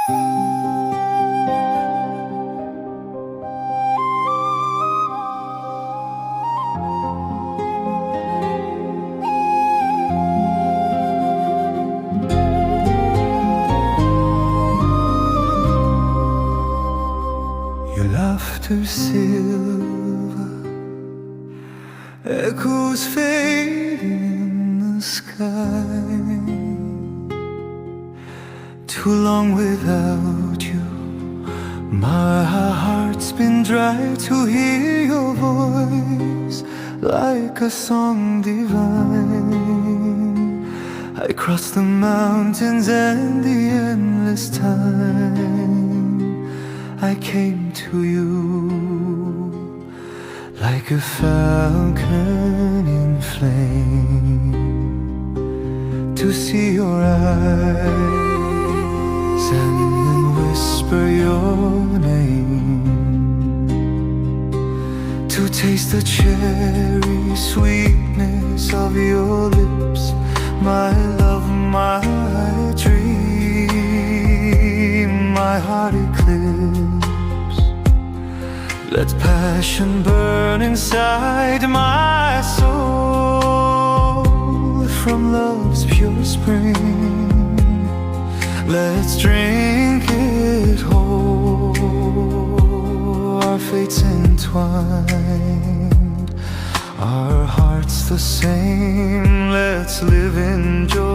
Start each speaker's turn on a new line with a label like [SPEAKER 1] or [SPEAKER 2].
[SPEAKER 1] Your laughter silver echoes fading in the sky. Too long without you, my heart's been dry. To hear your voice like a song divine, I crossed the mountains and the endless time. I came to you like a falcon in flame, to see your eyes and then whisper your name, to taste the cherry sweetness of your lips, my love, my dream, my heart eclipse. Let passion burn inside my soul from love's pure spring. Let's drink it whole. Our fates entwined, our hearts the same. Let's live in joy.